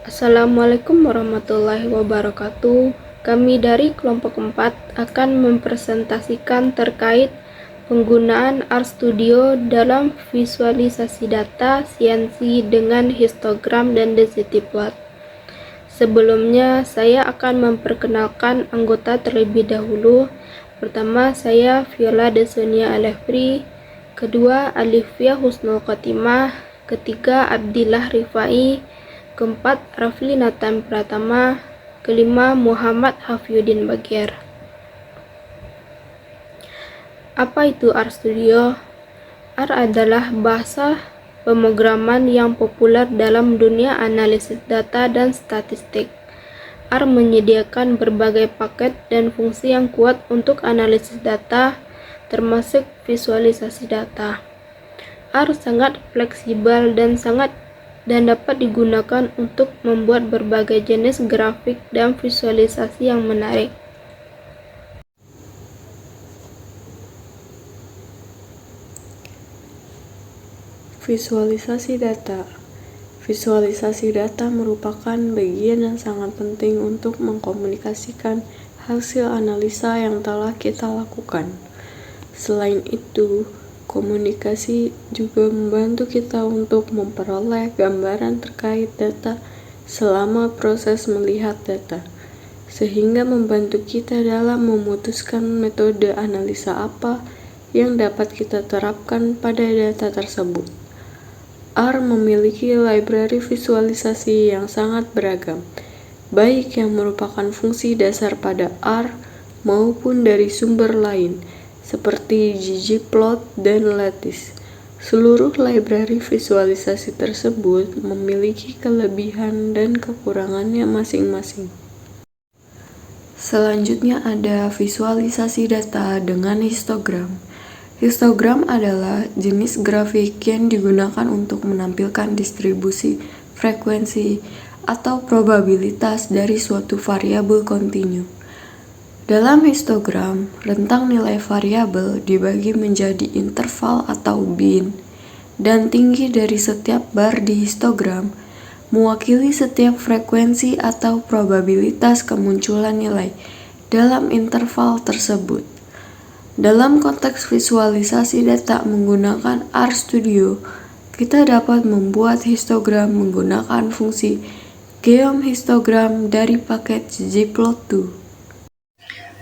Assalamualaikum warahmatullahi wabarakatuh. Kami dari kelompok 4 akan mempresentasikan terkait penggunaan RStudio dalam visualisasi data CNC dengan histogram dan density plot. Sebelumnya, saya akan memperkenalkan anggota terlebih dahulu. Pertama, saya Viola Desonia Alefri. Kedua, Alifia Husnul Khotimah. Ketiga, Abdillah Rifai. Keempat, Rafli Nathan Pratama. Kelima, Muhammad Hafyuddin Bagir. Apa itu RStudio? R adalah bahasa pemrograman yang populer dalam dunia analisis data dan statistik. R menyediakan berbagai paket dan fungsi yang kuat untuk analisis data, termasuk visualisasi data. R sangat fleksibel dan dapat digunakan untuk membuat berbagai jenis grafik dan visualisasi yang menarik. Visualisasi data. Visualisasi data merupakan bagian yang sangat penting untuk mengkomunikasikan hasil analisa yang telah kita lakukan. Selain itu, komunikasi juga membantu kita untuk memperoleh gambaran terkait data selama proses melihat data, sehingga membantu kita dalam memutuskan metode analisa apa yang dapat kita terapkan pada data tersebut. R memiliki library visualisasi yang sangat beragam, baik yang merupakan fungsi dasar pada R maupun dari sumber lain, seperti ggplot dan lattice. Seluruh library visualisasi tersebut memiliki kelebihan dan kekurangannya masing-masing. Selanjutnya ada visualisasi data dengan histogram. Histogram adalah jenis grafik yang digunakan untuk menampilkan distribusi frekuensi atau probabilitas dari suatu variabel kontinu. Dalam histogram, rentang nilai variabel dibagi menjadi interval atau bin, dan tinggi dari setiap bar di histogram mewakili setiap frekuensi atau probabilitas kemunculan nilai dalam interval tersebut. Dalam konteks visualisasi data menggunakan RStudio, kita dapat membuat histogram menggunakan fungsi geom histogram dari paket ggplot2.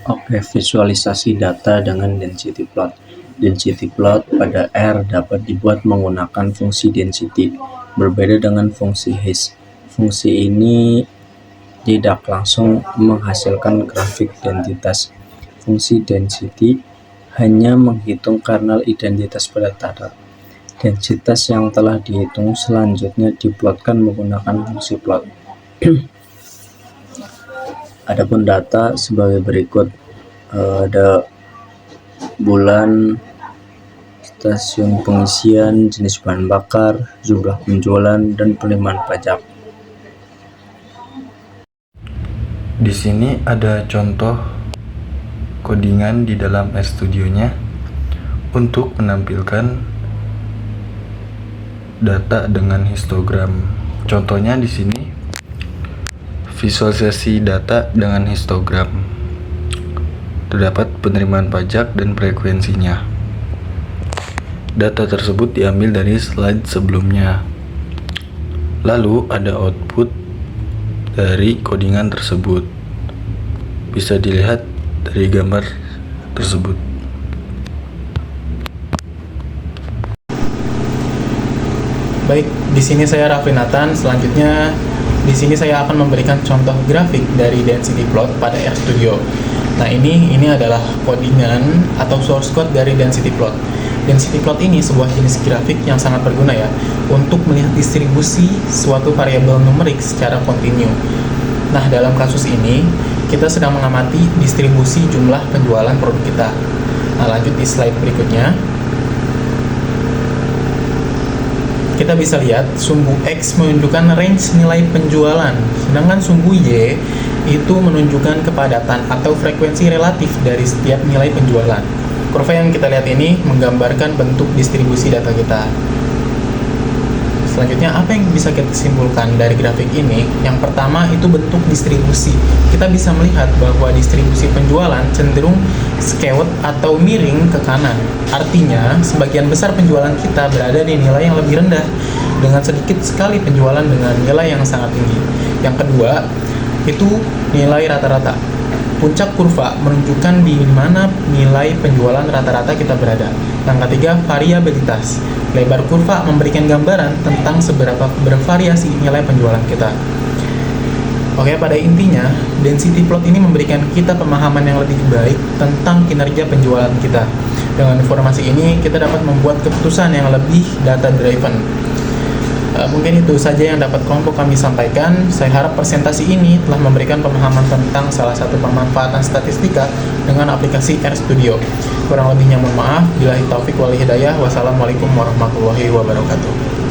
Oke, visualisasi data dengan density plot. Density plot pada R dapat dibuat menggunakan fungsi density, berbeda dengan fungsi his. Fungsi ini tidak langsung menghasilkan grafik identitas. Fungsi density hanya menghitung kernel identitas pada data. Densitas yang telah dihitung selanjutnya diplotkan menggunakan fungsi plot. Adapun data sebagai berikut, ada bulan, stasiun pengisian, jenis bahan bakar, jumlah penjualan, dan penerimaan pajak. Di sini ada contoh codingan di dalam RStudio-nya untuk menampilkan data dengan histogram. Contohnya di sini visualisasi data dengan histogram. Terdapat penerimaan pajak dan frekuensinya. Data tersebut diambil dari slide sebelumnya. Lalu ada output dari codingan tersebut. Bisa dilihat dari gambar tersebut. Baik, di sini saya Rafli Nathan. Selanjutnya, di sini saya akan memberikan contoh grafik dari density plot pada RStudio. Nah, ini adalah codingan atau source code dari density plot. Density plot ini sebuah jenis grafik yang sangat berguna ya untuk melihat distribusi suatu variabel numerik secara kontinu. Nah, dalam kasus ini kita sedang mengamati distribusi jumlah penjualan produk kita. Nah, lanjut di slide berikutnya. Kita bisa lihat sumbu X menunjukkan range nilai penjualan, sedangkan sumbu Y itu menunjukkan kepadatan atau frekuensi relatif dari setiap nilai penjualan. Kurva yang kita lihat ini menggambarkan bentuk distribusi data kita. Selanjutnya, apa yang bisa kita simpulkan dari grafik ini? Yang pertama itu bentuk distribusi. Kita bisa melihat bahwa distribusi penjualan cenderung skewed atau miring ke kanan. Artinya, sebagian besar penjualan kita berada di nilai yang lebih rendah, dengan sedikit sekali penjualan dengan nilai yang sangat tinggi. Yang kedua, itu nilai rata-rata. Puncak kurva menunjukkan di mana nilai penjualan rata-rata kita berada. Yang ketiga, variabilitas. Lebar kurva memberikan gambaran tentang seberapa bervariasi nilai penjualan kita. Oke, pada intinya, density plot ini memberikan kita pemahaman yang lebih baik tentang kinerja penjualan kita. Dengan informasi ini, kita dapat membuat keputusan yang lebih data-driven. Mungkin itu saja yang dapat kelompok kami sampaikan. Saya harap presentasi ini telah memberikan pemahaman tentang salah satu pemanfaatan statistika dengan aplikasi RStudio. Kurang lebihnya mohon maaf. Billahi taufik wal hidayah. Wassalamualaikum warahmatullahi wabarakatuh.